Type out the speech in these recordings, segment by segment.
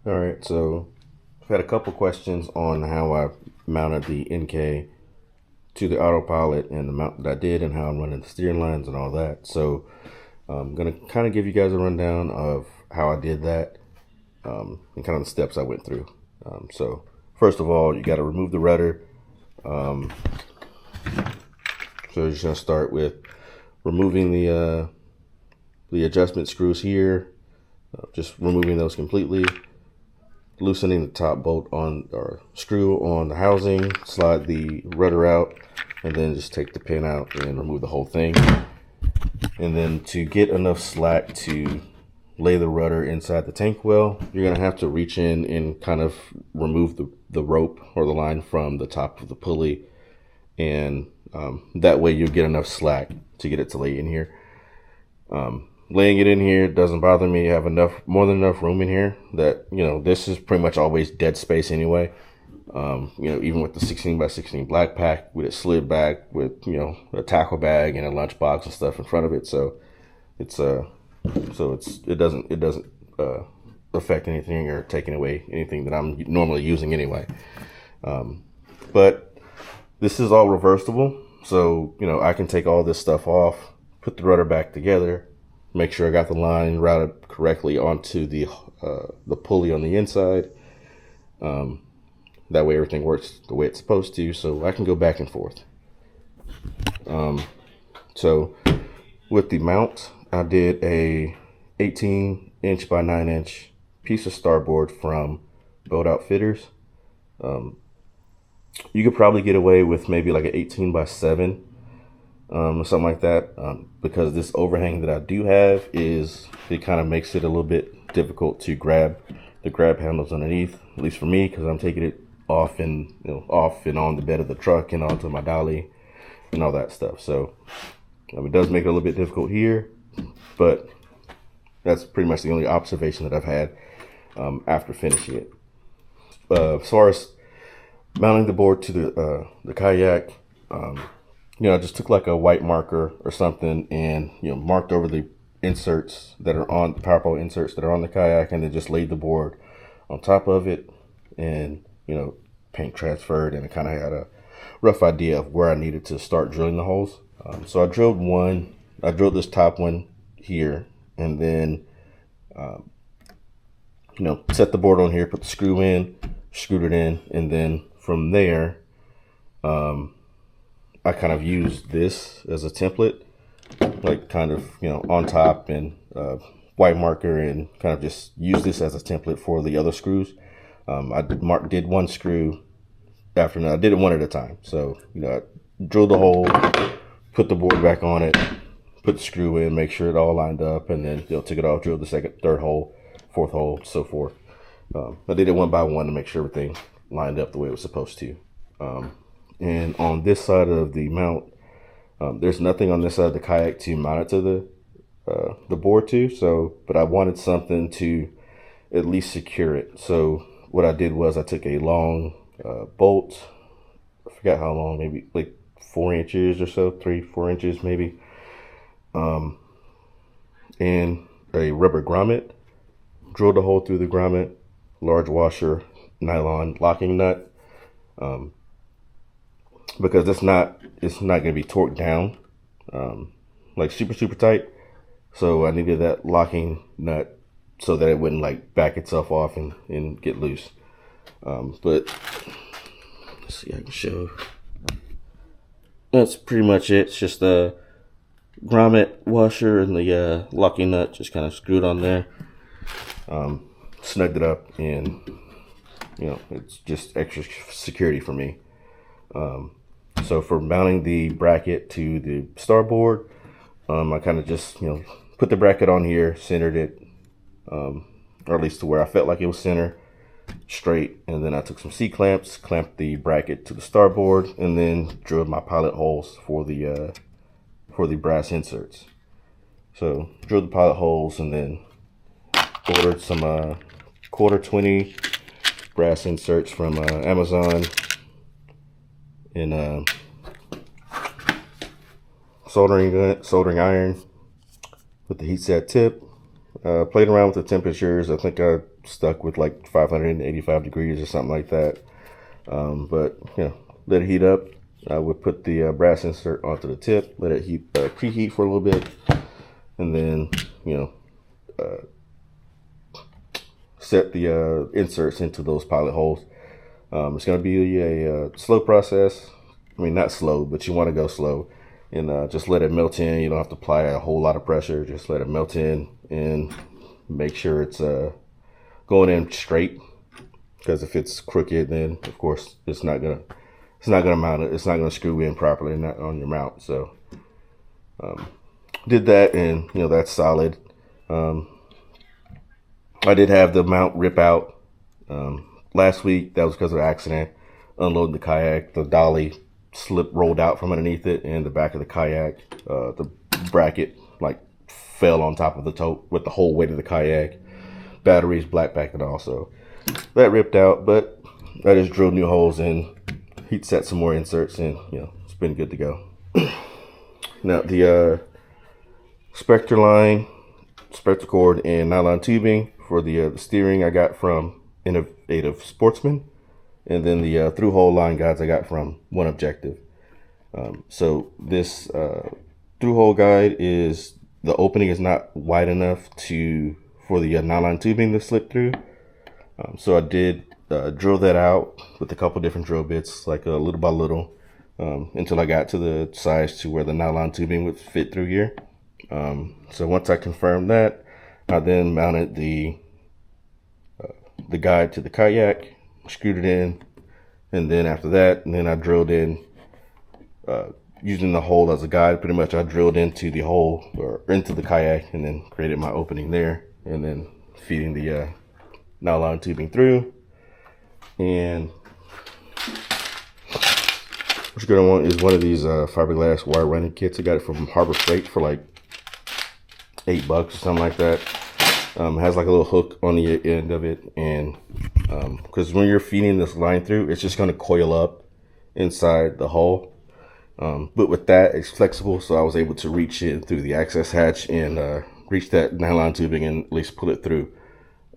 All right, so I've had a couple questions on how I mounted the NK to the Autopilot and the mount that I did and how I'm running the steering lines and all that. So I'm going to kind of give you guys a rundown of how I did that and kind of the steps I went through. So first of all, you got to remove the rudder. So you're just going to start with removing the adjustment screws here, just removing those completely. Loosening the top bolt on or screw on the housing, slide the rudder out, and then just take the pin out and remove the whole thing. And then to get enough slack to lay the rudder inside the tank well, you're gonna have to reach in and kind of remove the rope or the line from the top of the pulley, and that way you'll get enough slack to get it to lay in here. Laying it in here doesn't bother me. I have more than enough room in here that, this is pretty much always dead space anyway. Even with the 16 by 16 black pack with it slid back with, a tackle bag and a lunch box and stuff in front of it. So it doesn't affect anything or taking away anything that I'm normally using anyway. But this is all reversible. So, I can take all this stuff off, put the rudder back together, make sure I got the line routed correctly onto the pulley on the inside. That way everything works the way it's supposed to, so I can go back and forth. So with the mount, I did a 18-inch by 9-inch piece of Starboard from Boat Outfitters. You could probably get away with maybe like an 18 by 7 or something like that, because this overhang that I do have it kind of makes it a little bit difficult to grab the grab handles underneath, at least for me, because I'm taking it off and on the bed of the truck and onto my dolly and all that stuff. So it does make it a little bit difficult here, but that's pretty much the only observation that I've had after finishing it. As far as mounting the board to the kayak, I just took like a white marker or something and, marked over the inserts that are on the power pole inserts that are on the kayak, and then just laid the board on top of it and, paint transferred, and I kind of had a rough idea of where I needed to start drilling the holes. So I drilled this top one here, and then, set the board on here, put the screw in, screwed it in, and then from there, I kind of used this as a template, like kind of, on top, and white marker, and kind of just use this as a template for the other screws. I did one screw after another. I did it one at a time. So, I drilled the hole, put the board back on it, put the screw in, make sure it all lined up, and then took it off, drilled the second, third hole, fourth hole, so forth. I did it one by one to make sure everything lined up the way it was supposed to. And on this side of the mount, there's nothing on this side of the kayak to mount it to the board to. So, but I wanted something to at least secure it. So what I did was I took a long bolt. I forgot how long, maybe like 4 inches or so, 3-4 inches maybe, and a rubber grommet. Drilled a hole through the grommet, large washer, nylon locking nut. Because it's not going to be torqued down like super tight, so I needed that locking nut so that it wouldn't like back itself off and get loose. But let's see, I can show. That's pretty much it. It's just the grommet washer and the locking nut just kind of screwed on there. Snugged it up, and it's just extra security for me. So for mounting the bracket to the Starboard, I kind of just, put the bracket on here, centered it, or at least to where I felt like it was center, straight. And then I took some C-clamps, clamped the bracket to the Starboard, and then drilled my pilot holes for the brass inserts. So drilled the pilot holes, and then ordered some quarter 20 brass inserts from Amazon, and soldering iron with the heat set tip, Played around with the temperatures. I think I stuck with like 585 degrees or something like that. But you know, let it heat up. I would put the brass insert onto the tip, let it preheat for a little bit, and then you know, set the inserts into those pilot holes. It's going to be a slow process. I mean, not slow, but you want to go slow, and just let it melt in. You don't have to apply a whole lot of pressure. Just let it melt in and make sure it's going in straight. Because if it's crooked, then of course it's not gonna mount it. It's not gonna screw in properly, not on your mount. So did that, and you know, that's solid. I did have the mount rip out last week. That was because of an accident. Unloading the kayak, the dolly rolled out from underneath it, and the back of the kayak, the bracket like fell on top of the tote with the whole weight of the kayak. Batteries, black pack, and all. So that ripped out, but I just drilled new holes and heat set some more inserts, and you know, it's been good to go. Now the Spectre line, Spectre cord, and nylon tubing for the steering I got from Innovative Sportsmen, and then the Thru-Hull line guides I got from One Objective. So this Thru-Hull guide is, the opening is not wide enough for the nylon tubing to slip through. So I did drill that out with a couple different drill bits, like little by little, until I got to the size to where the nylon tubing would fit through here. So once I confirmed that, I then mounted the guide to the kayak, screwed it in, and then after that, and then I drilled in, using the hole as a guide. Pretty much I drilled into the hole, or into the kayak, and then created my opening there, and then feeding the nylon tubing through. And what you're gonna want is one of these fiberglass wire running kits. I got it from Harbor Freight for like $8 or something like that. It has like a little hook on the end of it, and because when you're feeding this line through, it's just gonna coil up inside the hull. But with that, it's flexible, so I was able to reach in through the access hatch and reach that nylon tubing and at least pull it through.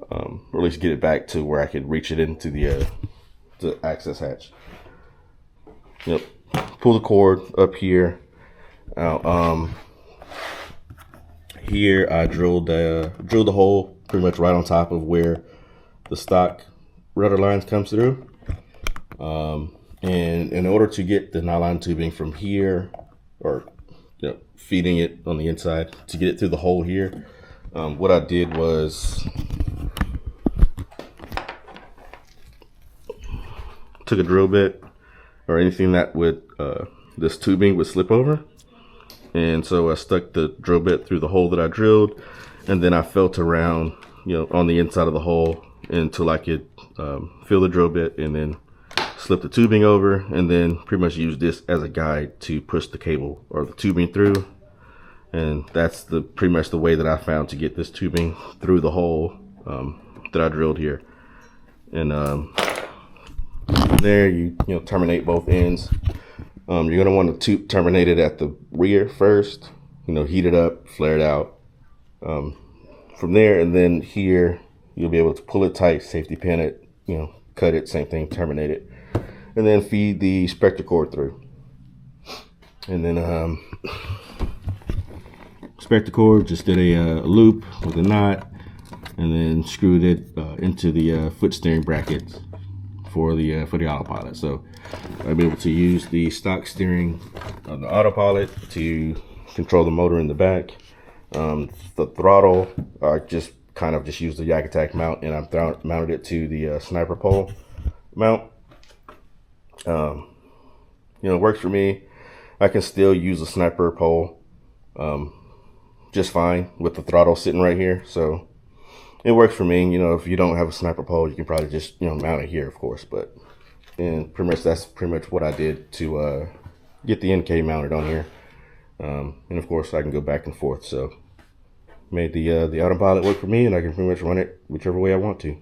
Or at least get it back to where I could reach it into the access hatch. Yep. Pull the cord up here. Now, here I drilled the hole pretty much right on top of where the stock rudder lines comes through. And in order to get the nylon tubing from here, or you know, feeding it on the inside to get it through the hole here, what I did was took a drill bit or anything that would this tubing would slip over, and so I stuck the drill bit through the hole that I drilled, and then I felt around, you know, on the inside of the hole until I could feel the drill bit, and then slip the tubing over, and then pretty much use this as a guide to push the cable or the tubing through. And that's pretty much the way that I found to get this tubing through the hole that I drilled here. And there you terminate both ends. You're gonna want to terminate it at the rear first, heat it up, flare it out from there, and then here you'll be able to pull it tight, safety pin it, cut it, same thing, terminate it, and then feed the Spectre cord through. And then Spectre cord, just did a loop with a knot, and then screwed it into the foot steering brackets for the Autopilot. So I'll be able to use the stock steering of the Autopilot to control the motor in the back. The throttle, I just used the Yak Attack mount, and I mounted it to the sniper pole mount. It works for me. I can still use a sniper pole just fine with the throttle sitting right here, so it works for me. If you don't have a sniper pole, you can probably just mount it here, of course. But that's pretty much what I did to get the NK mounted on here, and of course I can go back and forth. So made the Autopilot work for me, and I can pretty much run it whichever way I want to.